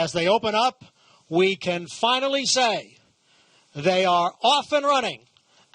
as they open up, we can finally say they are off and running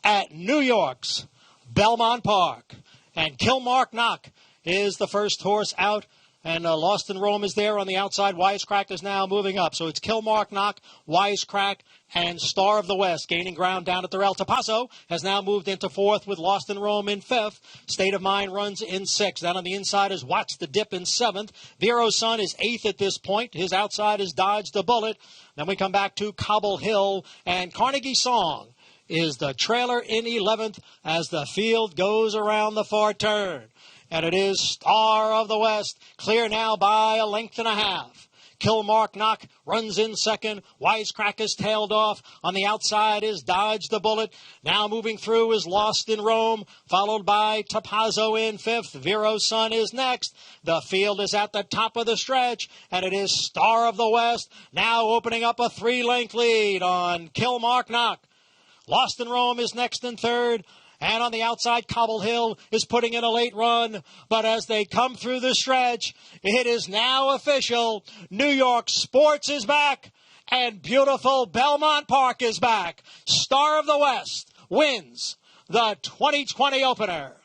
at New York's Belmont Park. And Kilmark Knock is the first horse out. And Lost in Rome is there on the outside. Wisecrack is now moving up. So it's Kilmark Knock, Wisecrack, and Star of the West gaining ground down at the rail. Tapasso has now moved into fourth with Lost in Rome in fifth. State of Mind runs in sixth. Down on the inside is Watch the Dip in seventh. Vero's Son is eighth at this point. His outside is Dodge the Bullet. Then we come back to Cobble Hill, and Carnegie Song is the trailer in 11th as the field goes around the far turn. And it is Star of the West, clear now by a length and a half. Kilmark Knock runs in second. Wisecrack is tailed off. On the outside is Dodge the Bullet. Now moving through is Lost in Rome, followed by Tapazzo in fifth. Vero's Son is next. The field is at the top of the stretch, and it is Star of the West now opening up a 3-length lead on Kilmark Knock. Lost in Rome is next in third. And on the outside, Cobble Hill is putting in a late run. But as they come through the stretch, it is now official. New York sports is back, and beautiful Belmont Park is back. Star of the West wins the 2020 opener.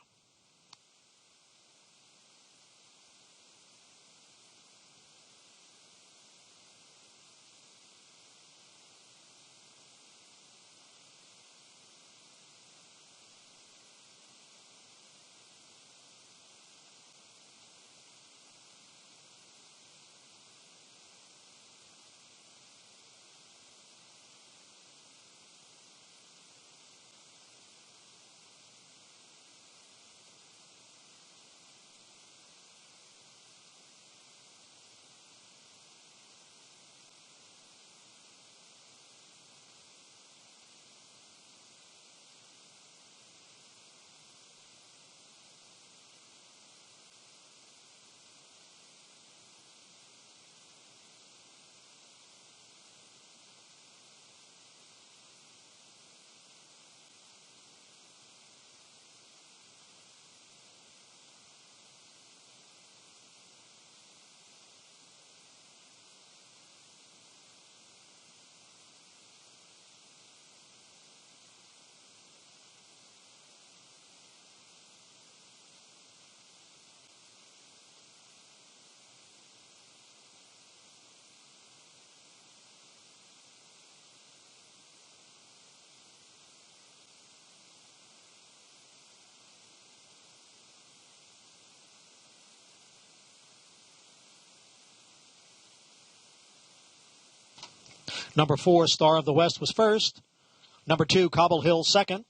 Number 4, Star of the West, was first. Number 2, Cobble Hill, second.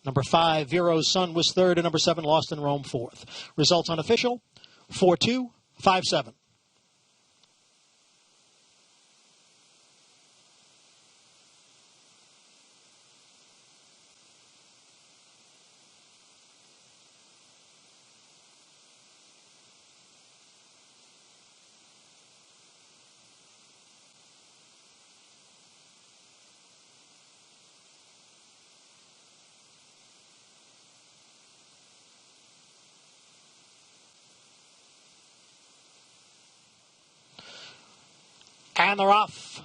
Number 5, Vero's Son, was third. And number 7, Lost in Rome, fourth. Results unofficial, 4-2, 5-7. And they're off.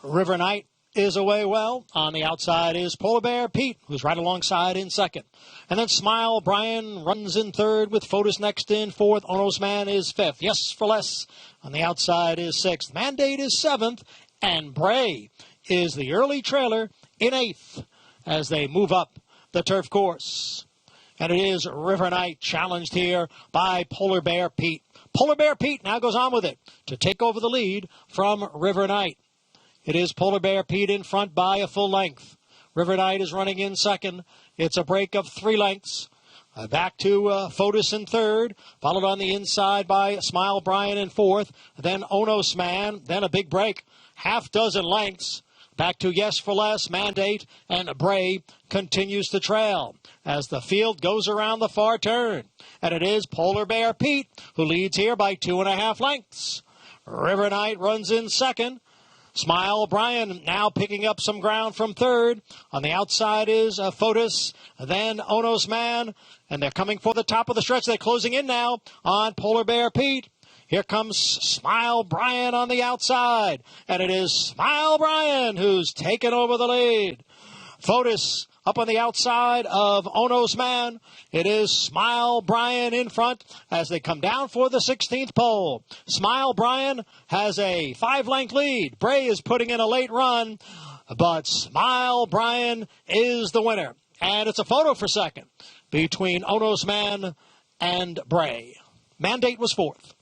River Knight is away well. On the outside is Polar Bear Pete, who's right alongside in second. And then Smile Brian runs in third with Fotis next in fourth. Onos Man is fifth. Yes for Less on the outside is sixth. Mandate is seventh. And Bray is the early trailer in eighth as they move up the turf course. And it is River Knight challenged here by Polar Bear Pete. Polar Bear Pete now goes on with it to take over the lead from River Knight. It is Polar Bear Pete in front by a full length. River Knight is running in second. It's a break of 3 lengths. Back to Fotis in third, followed on the inside by Smile Brian in fourth. Then Onos Man, then a big break, 6 lengths. Back to Yes for Less, Mandate, and Bray continues to trail as the field goes around the far turn. And it is Polar Bear Pete who leads here by 2.5 lengths. River Knight runs in second. Smile Brian now picking up some ground from third. On the outside is Fotis, then Onos Man, and they're coming for the top of the stretch. They're closing in now on Polar Bear Pete. Here comes Smile Brian on the outside, and it is Smile Brian who's taken over the lead. Fotis up on the outside of Ono's Man. It is Smile Brian in front as they come down for the 16th pole. Smile Brian has a 5-length lead. Bray is putting in a late run, but Smile Brian is the winner. And it's a photo for second between Ono's Man and Bray. Mandate was fourth.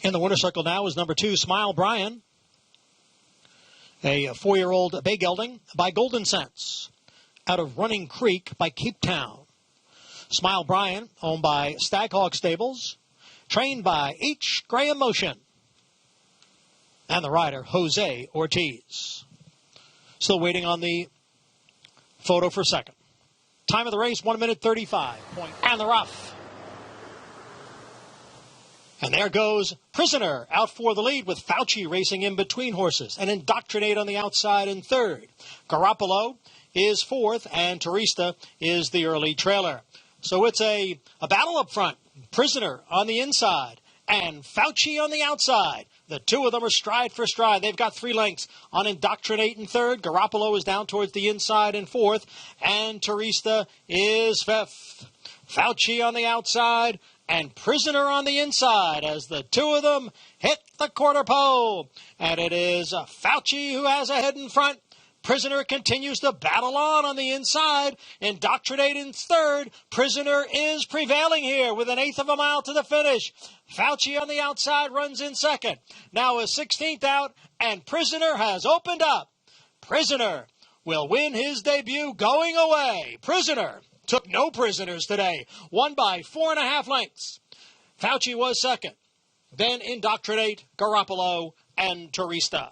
In the winner's circle now is number 2, Smile Brian, a 4-year-old bay gelding by Golden Sense, out of Running Creek by Cape Town. Smile Brian, owned by Staghawk Stables, trained by H. Graham Motion, and the rider, Jose Ortiz. Still waiting on the photo for second. Time of the race, 1 minute 35. And the rough. And there goes Prisoner out for the lead with Fauci racing in between horses. And Indoctrinate on the outside in third. Garoppolo is fourth, and Turista is the early trailer. So it's a battle up front. Prisoner on the inside and Fauci on the outside. The two of them are stride for stride. They've got 3 lengths on Indoctrinate in third. Garoppolo is down towards the inside in fourth. And Turista is fifth. Fauci on the outside and Prisoner on the inside as the two of them hit the quarter pole. And it is Fauci who has a head in front. Prisoner continues to battle on the inside. Indoctrinate in third. Prisoner is prevailing here with an eighth of a mile to the finish. Fauci on the outside runs in second. Now a 16th out, and Prisoner has opened up. Prisoner will win his debut going away. Prisoner took no prisoners today. Won by 4.5 lengths. Fauci was second. Then Indoctrinate, Garoppolo, and Turista.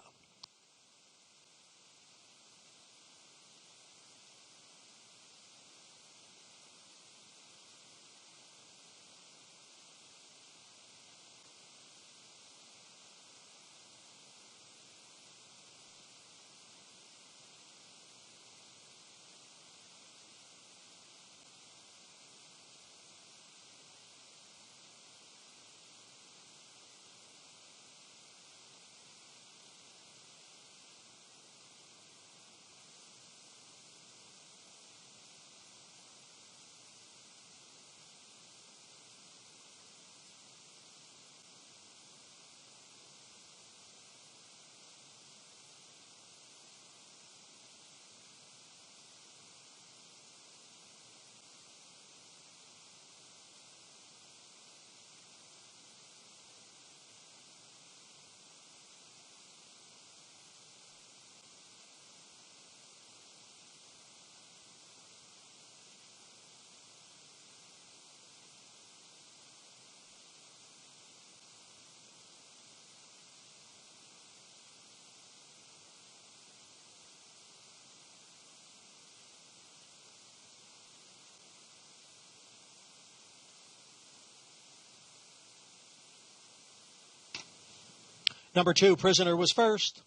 Number 2, Prisoner was first.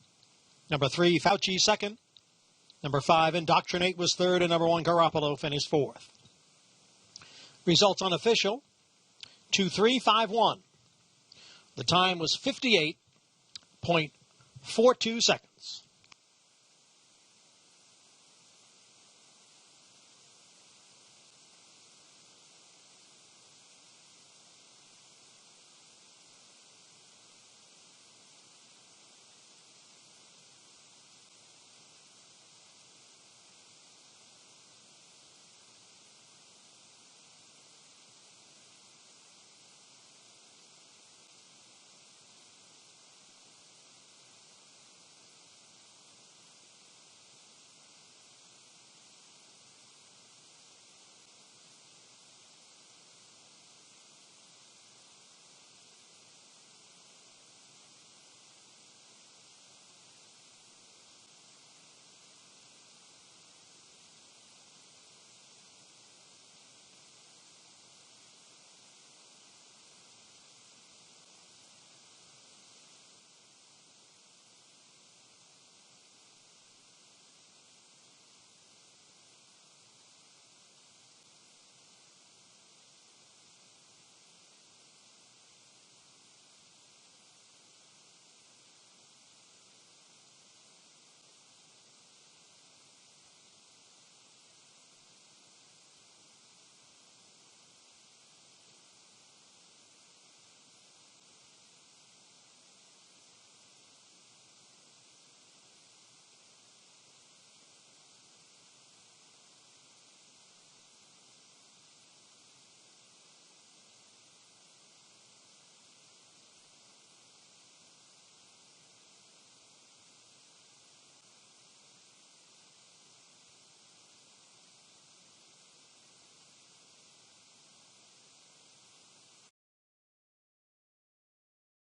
Number 3, Fauci second. Number 5, Indoctrinate was third. And number 1, Garoppolo finished fourth. Results unofficial, 2-3-5-1. The time was 58.42 seconds.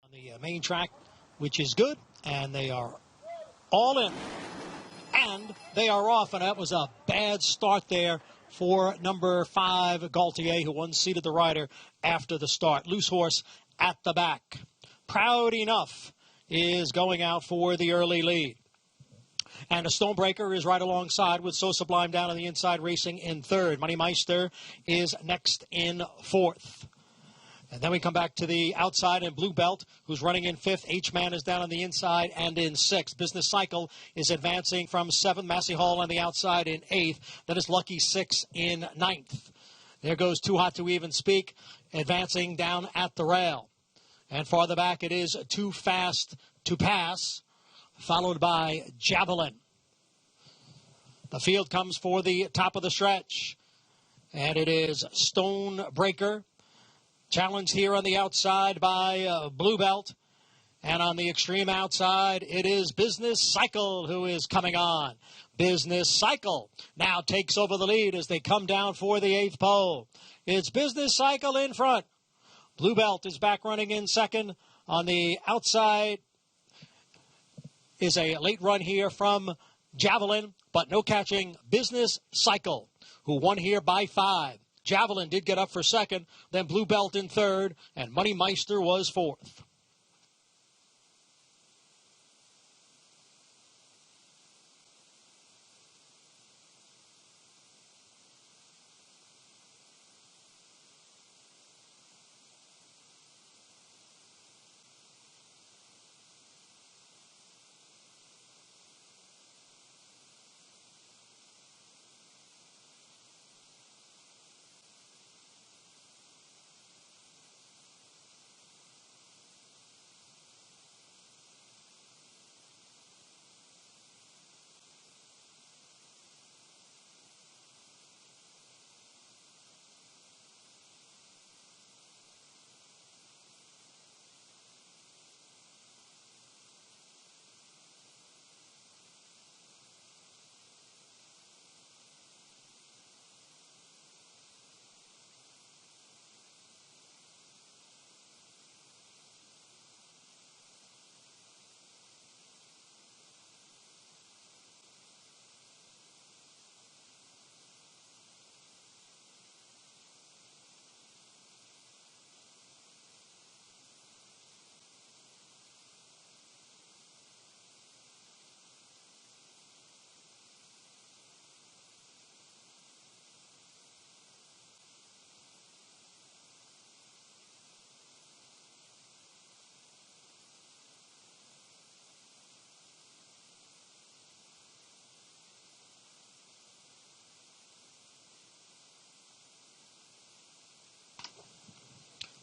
On the main track, which is good, and they are all in. And they are off, and that was a bad start there for number 5, Gaultier, who unseated the rider after the start. Loose horse at the back. Proud Enough is going out for the early lead. And a Stonebreaker is right alongside with So Sublime down on the inside racing in third. Money Meister is next in fourth. And then we come back to the outside and Blue Belt, who's running in fifth. H-Man is down on the inside and in sixth. Business Cycle is advancing from seventh. Massey Hall on the outside in eighth. That is Lucky Six in ninth. There goes Too Hot to Even Speak, advancing down at the rail. And farther back it is Too Fast to Pass, followed by Javelin. The field comes for the top of the stretch, and it is Stonebreaker. Challenged here on the outside by Blue Belt. And on the extreme outside, it is Business Cycle who is coming on. Business Cycle now takes over the lead as they come down for the 8th pole. It's Business Cycle in front. Blue Belt is back running in second. On the outside is a late run here from Javelin, but no catching Business Cycle, who won here by 5. Javelin did get up for second, then Blue Belt in third, and Money Meister was fourth.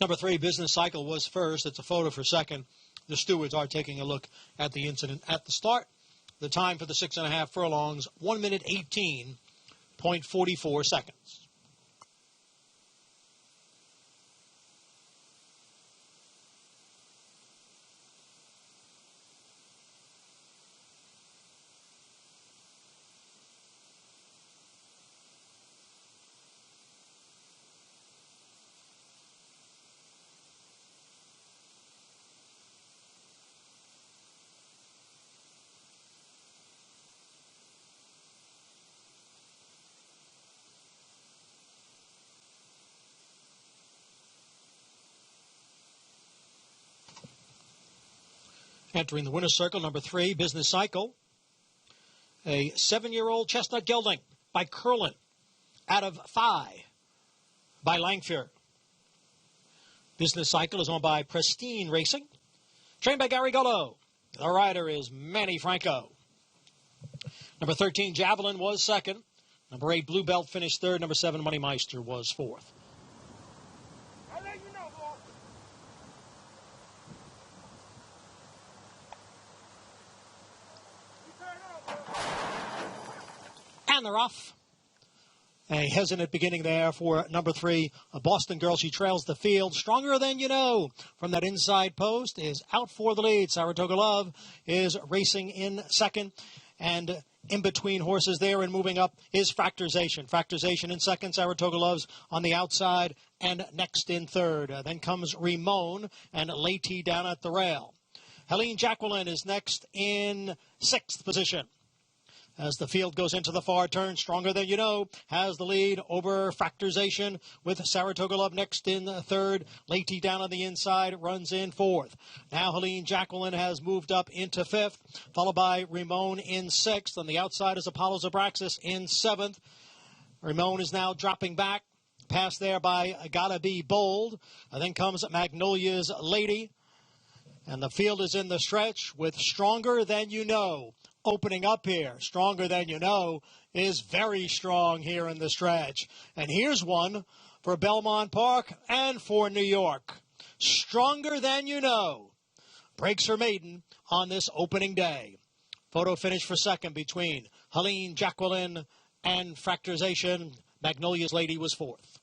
Number 3, Business Cycle was first. It's a photo for second. The stewards are taking a look at the incident at the start. The time for the 6.5 furlongs, 1 minute 18.44 seconds. Entering the winner's circle, number 3, Business Cycle. A 7-year-old chestnut gelding by Curlin. Out of 5 by Langford. Business Cycle is owned by Pristine Racing. Trained by Gary Gullo. The rider is Manny Franco. Number 13, Javelin was second. Number 8, Blue Belt finished third. Number 7, Money Meister was fourth. And they're off. A hesitant beginning there for number 3, a Boston Girl. She trails the field. Stronger Than You Know from that inside post is out for the lead. Saratoga Love is racing in second. And in between horses there and moving up is Fractorization. Fractorization in second. Saratoga Love's on the outside and next in third. Then comes Ramon and Lady down at the rail. Helene Jacqueline is next in 6th position. As the field goes into the far turn, Stronger Than You Know has the lead over Fractorization with Saratoga Love next in third. Lady down on the inside runs in fourth. Now Helene Jacqueline has moved up into 5th, followed by Ramon in 6th. On the outside is Apollo Zabraxis in 7th. Ramon is now dropping back, passed there by Gotta Be Bold. Then comes Magnolia's Lady. And the field is in the stretch with Stronger Than You Know opening up here. Stronger Than You Know is very strong here in the stretch. And here's one for Belmont Park and for New York. Stronger Than You Know breaks her maiden on this opening day. Photo finish for second between Helene Jacqueline and Fracturization. Magnolia's Lady was fourth.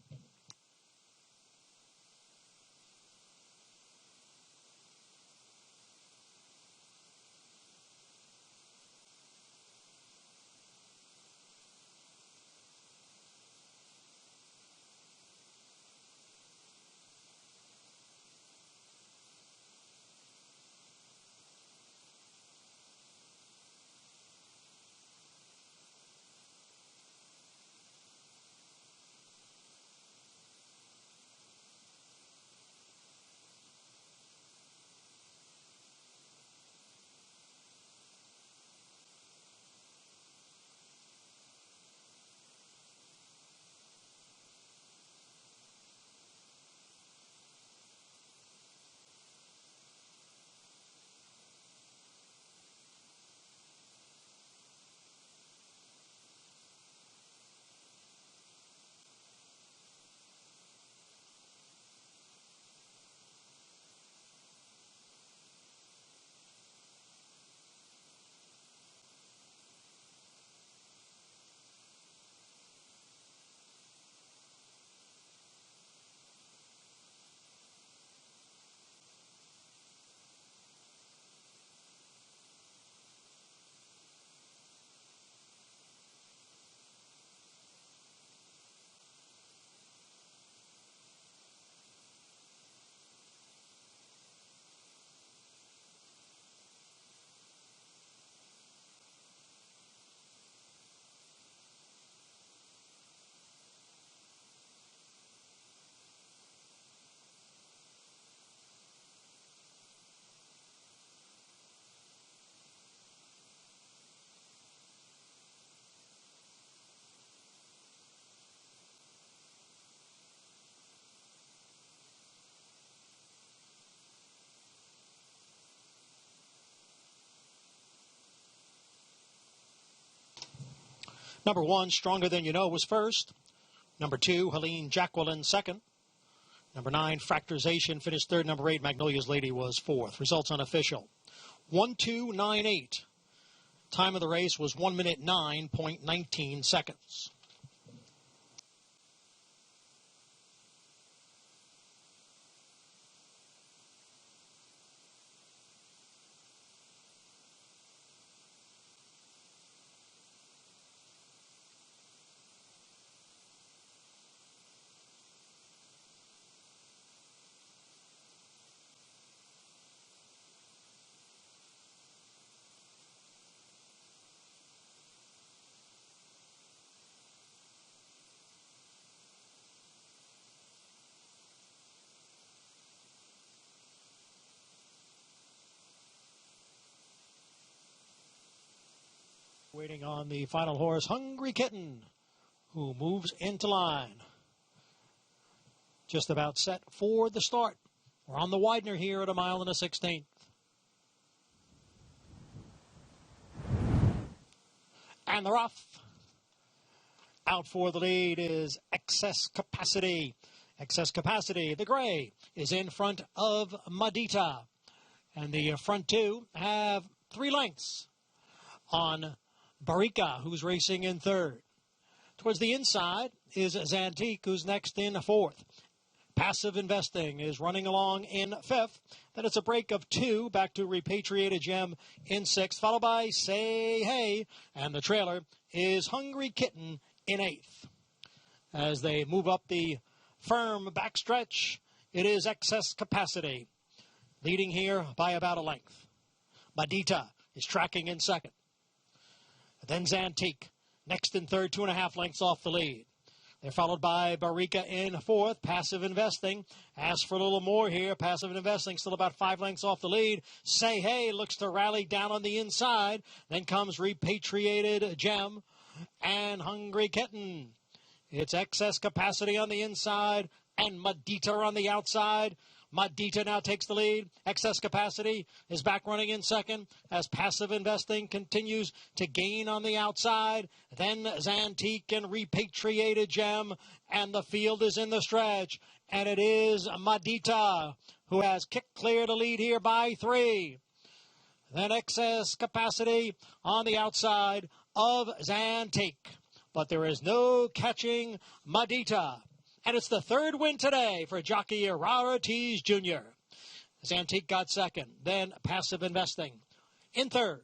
Number 1, Stronger Than You Know, was first. Number 2, Helene Jacqueline, second. Number 9, Fracturization, finished third. Number 8, Magnolia's Lady, was fourth. Results unofficial. 1:2.98. Time of the race was 1 minute 9.19 seconds. Waiting on the final horse, Hungry Kitten, who moves into line. Just about set for the start. We're on the Widener here at 1 1/16. And the rough. Out for the lead is Excess Capacity. Excess Capacity, the gray, is in front of Madita. And the front two have 3 lengths on Barrica, who's racing in third. Towards the inside is Zantique, who's next in fourth. Passive Investing is running along in fifth. Then it's a break of 2 back to Repatriated Gem in sixth, followed by Say Hey, and the trailer is Hungry Kitten in eighth. As they move up the firm backstretch, it is Excess Capacity, leading here by about a length. Madita is tracking in second. Then Zantique, next in third, 2.5 lengths off the lead. They're followed by Barrica in fourth. Passive Investing asks for a little more here. Passive Investing still about 5 lengths off the lead. Say Hey looks to rally down on the inside. Then comes Repatriated Gem and Hungry Kitten. It's Excess Capacity on the inside and Madita on the outside. Madita now takes the lead. Excess Capacity is back running in second as Passive Investing continues to gain on the outside. Then Zantique and Repatriated Gem, and the field is in the stretch. And it is Madita who has kicked clear to lead here by 3. then excess capacity on the outside of Zantique. But there is no catching Madita. And it's the third win today for jockey Rara Tees Jr. Zantique got second, then Passive Investing in third.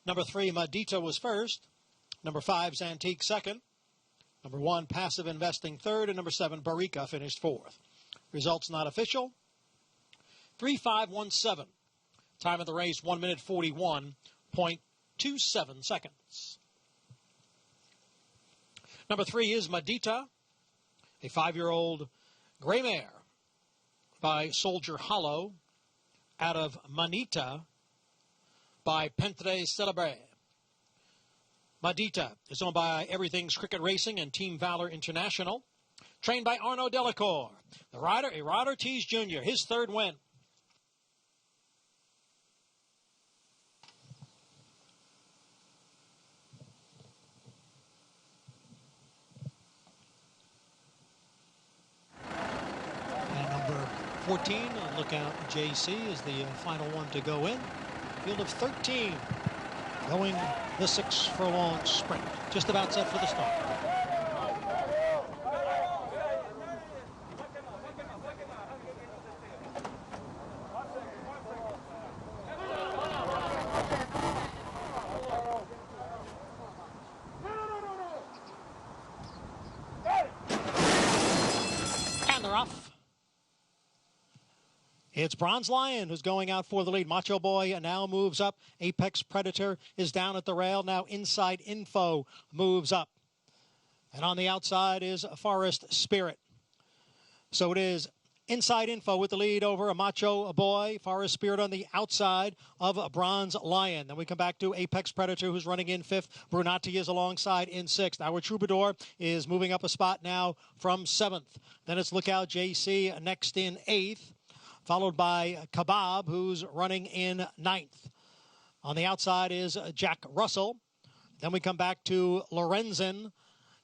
Number 3, Madita was first. Number 5, Zantique second. Number 1, Passive Investing third. And number 7, Barica finished fourth. Results not official. 3:5:17. Time of the race, 1 minute 41.27 seconds. Number 3 is Madita, a 5-year-old gray mare by Soldier Hollow out of Manita by Pentre Celebre. Madita is owned by Everything's Cricket Racing and Team Valor International. Trained by Arnaud Delacour. The rider, a Rara Tees Jr., his third win. And number 14, Lookout JC, is the final one to go in. Field of 13 going the 6 furlong sprint. Just about set for the start. And they're off. It's Bronze Lion who's going out for the lead. Macho Boy now moves up. Apex Predator is down at the rail. Now Inside Info moves up. And on the outside is Forest Spirit. So it is Inside Info with the lead over a Macho Boy. Forest Spirit on the outside of a Bronze Lion. Then we come back to Apex Predator, who's running in 5th. Brunati is alongside in 6th. Our Troubadour is moving up a spot now from 7th. Then it's Lookout JC next in 8th. Followed by Kebab, who's running in 9th. On the outside is Jack Russell. Then we come back to Lorenzen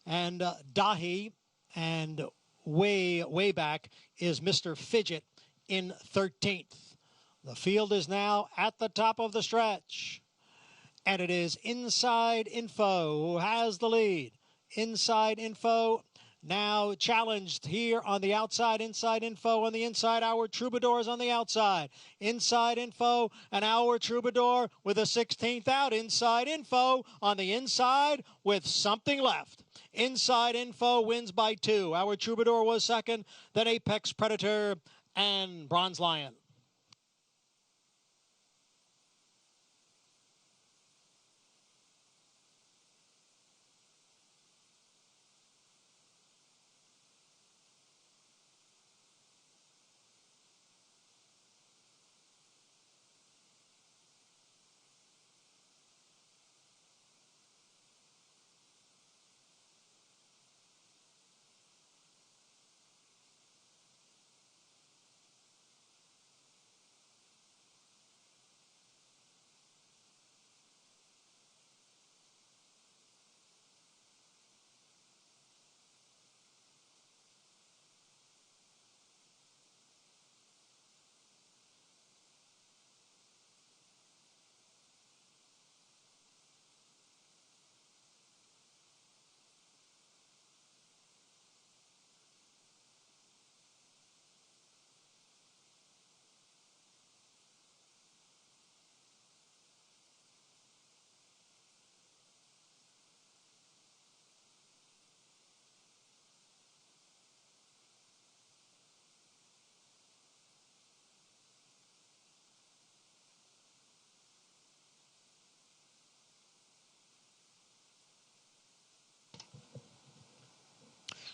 and Dahi. And way back is Mr. Fidget in 13th. The field is now at the top of the stretch. And it is Inside Info who has the lead. Inside Info Now challenged here on the outside, Inside Info on the inside, Our Troubadours on the outside. Inside Info and Our Troubadour with a 16th out. Inside Info on the inside with something left. Inside Info wins by 2. Our Troubadour was second, then Apex Predator and Bronze Lion.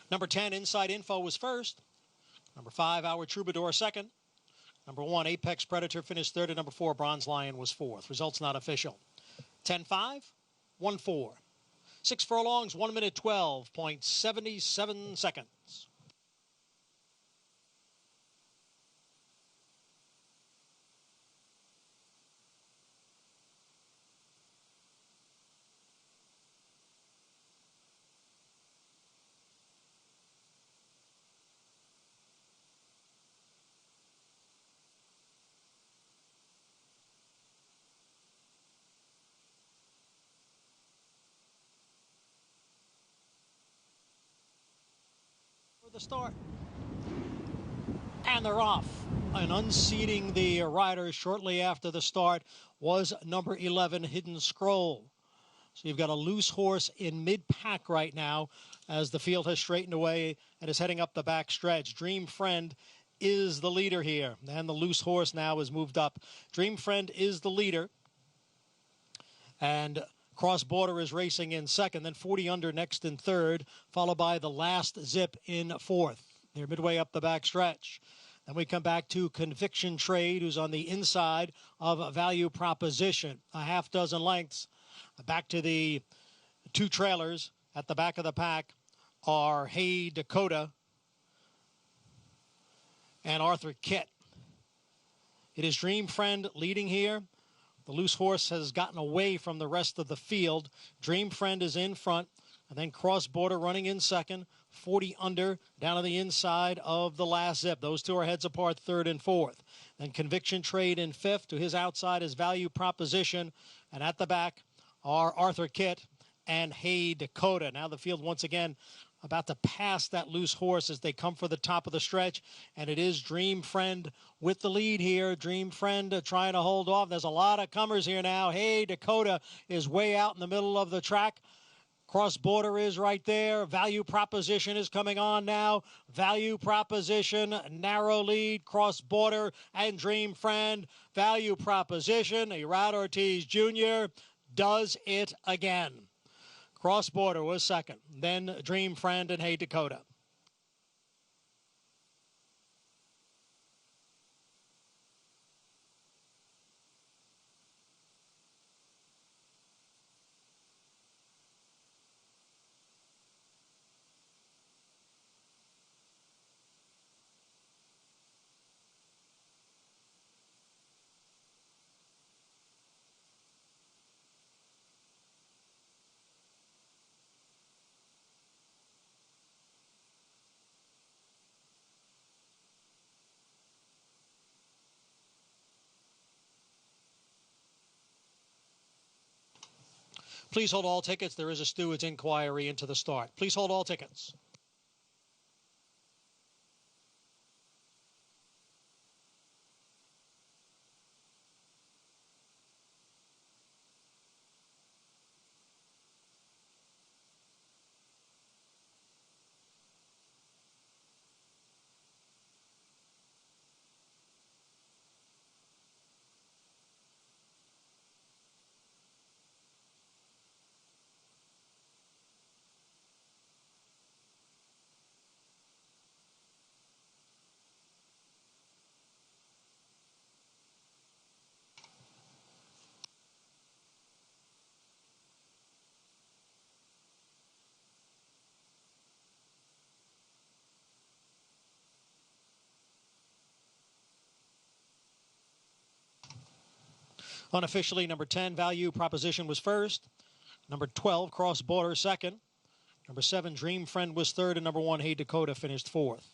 Number 10, Inside Info was first. Number 5, Our Troubadour second. Number 1, Apex Predator finished third, and number 4, Bronze Lion was fourth. Results not official. 10-5, 1-4. 6 furlongs, 1 minute 12.77 seconds. For the start. And they're off. And unseating the riders shortly after the start was number 11, Hidden Scroll. So you've got a loose horse in mid-pack right now as the field has straightened away and is heading up the back stretch. Dream Friend is the leader here, and the loose horse now is moved up. Dream Friend is the leader, and Cross Border is racing in second, then 40 Under next in third, followed by the Last Zip in fourth. They're midway up the back stretch. Then we come back to Conviction Trade, who's on the inside of Value Proposition, a half dozen lengths. Back to the 2 trailers at the back of the pack are Hey Dakota and Arthur Kitt. It is Dream Friend leading here. The loose horse has gotten away from the rest of the field. Dream Friend is in front. And then Cross Border running in second. 40 Under down on the inside of the Last Zip. Those two are heads apart, third and fourth. Then Conviction Trade in fifth. To his outside is Value Proposition. And at the back are Arthur Kitt and Hey Dakota. Now the field once again about to pass that loose horse as they come for the top of the stretch. And it is Dream Friend with the lead here. Dream Friend trying to hold off. There's a lot of comers here now. Hey Dakota is way out in the middle of the track. Cross Border is right there. Value Proposition is coming on now. Value Proposition, narrow lead. Cross Border and Dream Friend. Value Proposition, Erad Ortiz Jr. does it again. Cross Border was second. Then Dream Friend and Hey Dakota. Please hold all tickets. There is a steward's inquiry into the start. Please hold all tickets. Unofficially, number 10, Value Proposition, was first. Number 12, Cross Border, second. Number 7, Dream Friend, was third. And number 1, Hey Dakota, finished fourth.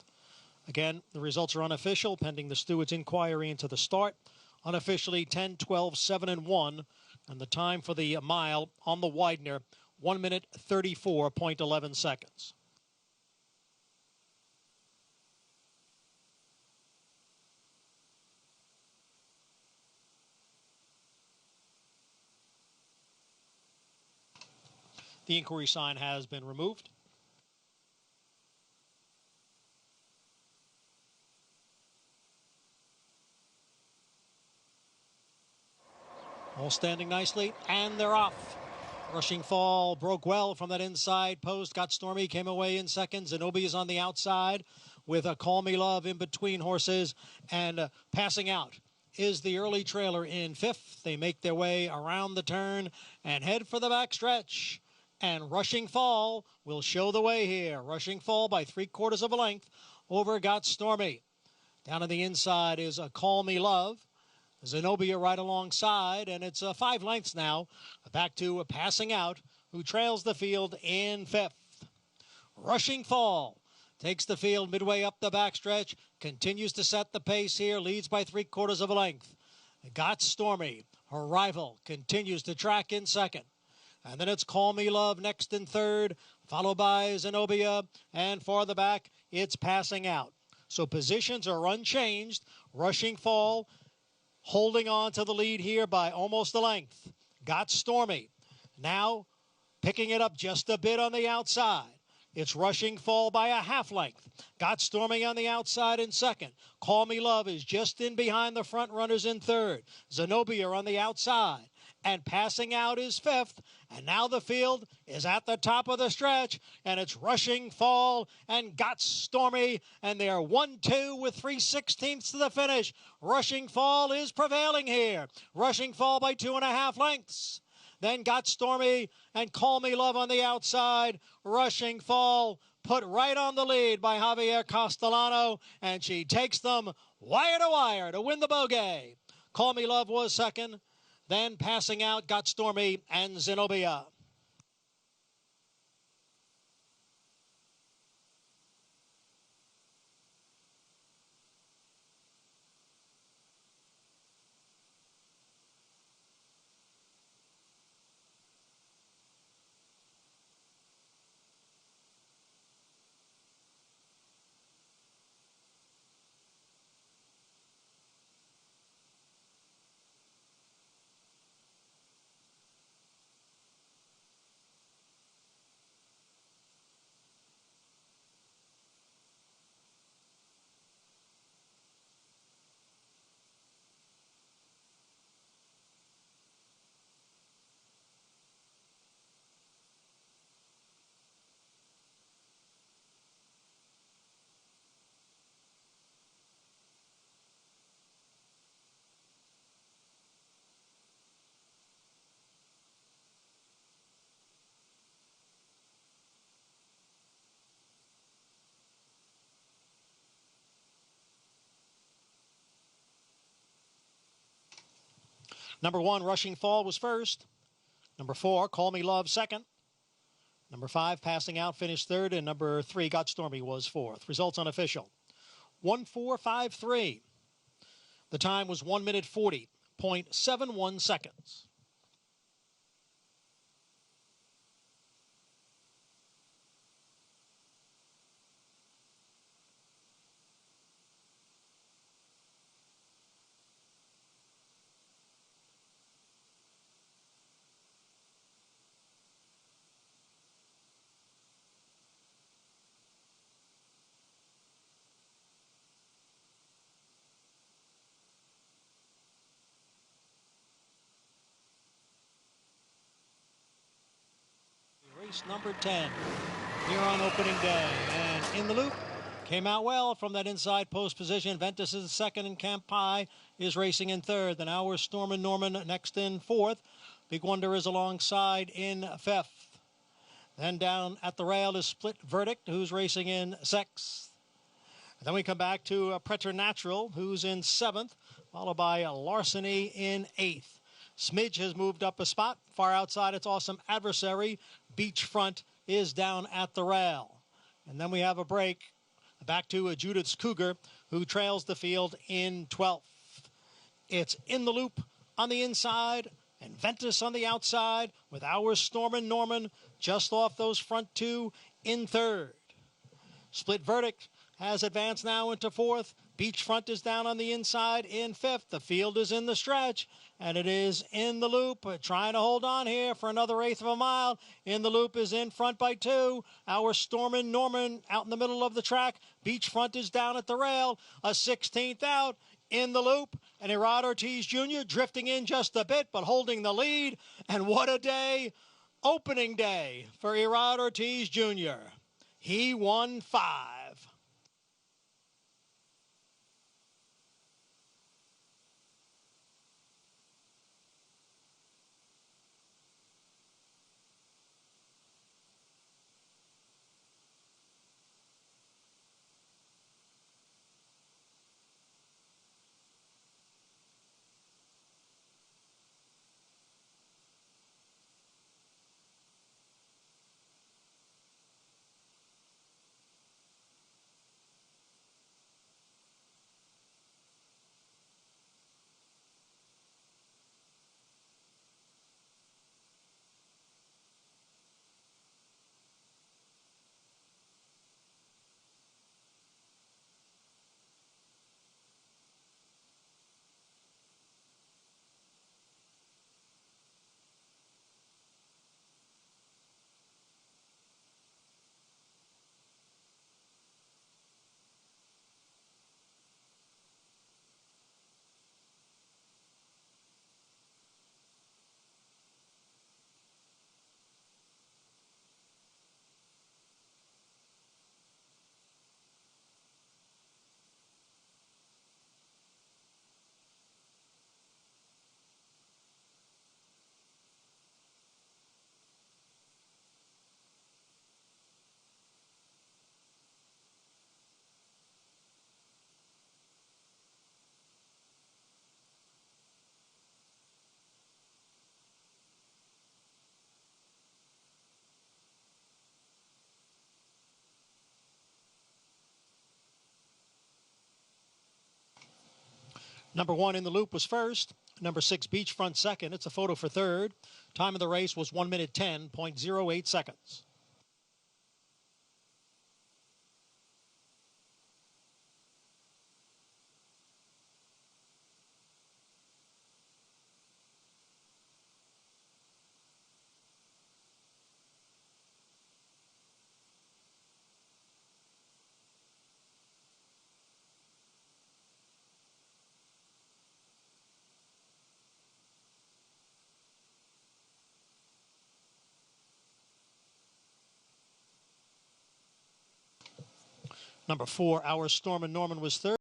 Again, the results are unofficial, pending the steward's inquiry into the start. Unofficially, 10, 12, 7, and 1. And the time for the mile on the Widener, 1 minute 34.11 seconds. The inquiry sign has been removed. All standing nicely, and they're off. Rushing Fall broke well from that inside post. Got Stormy, came away in second. Zenobia is on the outside with a Call Me Love in between horses. And passing out is the early trailer in fifth. They make their way around the turn and head for the back stretch. And Rushing Fall will show the way here. Rushing Fall by 3/4 of a length over Got Stormy. Down on the inside is a Call Me Love. Zenobia right alongside, and it's 5 lengths now. Back to Passing Out, who trails the field in fifth. Rushing Fall takes the field midway up the backstretch, continues to set the pace here, leads by 3/4 of a length. Got Stormy, her rival, continues to track in second. And then it's Call Me Love next in third, followed by Zenobia, and farther back, it's Passing Out. So positions are unchanged. Rushing Fall holding on to the lead here by almost a length. Got Stormy now picking it up just a bit on the outside. It's Rushing Fall by a half length. Got Stormy on the outside in second. Call Me Love is just in behind the front runners in third. Zenobia on the outside. And Passing Out is fifth. And now the field is at the top of the stretch. And it's Rushing Fall and Got Stormy. And they're 1-2 with 3/16 to the finish. Rushing Fall is prevailing here. Rushing Fall by 2.5 lengths. Then Got Stormy and Call Me Love on the outside. Rushing Fall put right on the lead by Javier Castellano. And she takes them wire to wire to win the bogey. Call Me Love was second. Then Passing Out, Got Stormy, and Zenobia. Number 1, Rushing Fall, was first. Number 4, Call Me Love, second. Number 5, Passing Out, finished third. And number 3, Got Stormy, was fourth. Results unofficial. 1:4.53. The time was 1 minute 40.71 seconds. Race number 10 here on opening day. And in the loop, came out well from that inside post position. Ventus is second and Camp Pie is racing in third. Then our Storm and Norman next in fourth. Big Wonder is alongside in fifth. Then down at the rail is Split Verdict, who's racing in sixth. And then we come back to Preternatural, who's in seventh, followed by Larceny in eighth. Smidge has moved up a spot. Far outside, its awesome adversary, Beachfront, is down at the rail. And then we have a break. Back to a Judith's Cougar, who trails the field in 12th. It's In the Loop on the inside and Ventus on the outside, with our Stormin' Norman just off those front two in third. Split Verdict has advanced now into fourth. Beachfront is down on the inside in fifth. The field is in the stretch, and it is In the Loop trying to hold on here for another eighth of a mile. In the Loop is in front by two. Our Stormin' Norman out in the middle of the track. Beachfront is down at the rail. A 16th out. In the Loop, and Erod Ortiz Jr. drifting in just a bit, but holding the lead. And what a day, opening day for Erod Ortiz Jr. He won 5. Number 1 In the Loop was first. Number 6 Beachfront second. It's a photo for third. Time of the race was 1 minute 10.08 seconds. Number 4 Our Stormin' Norman was third.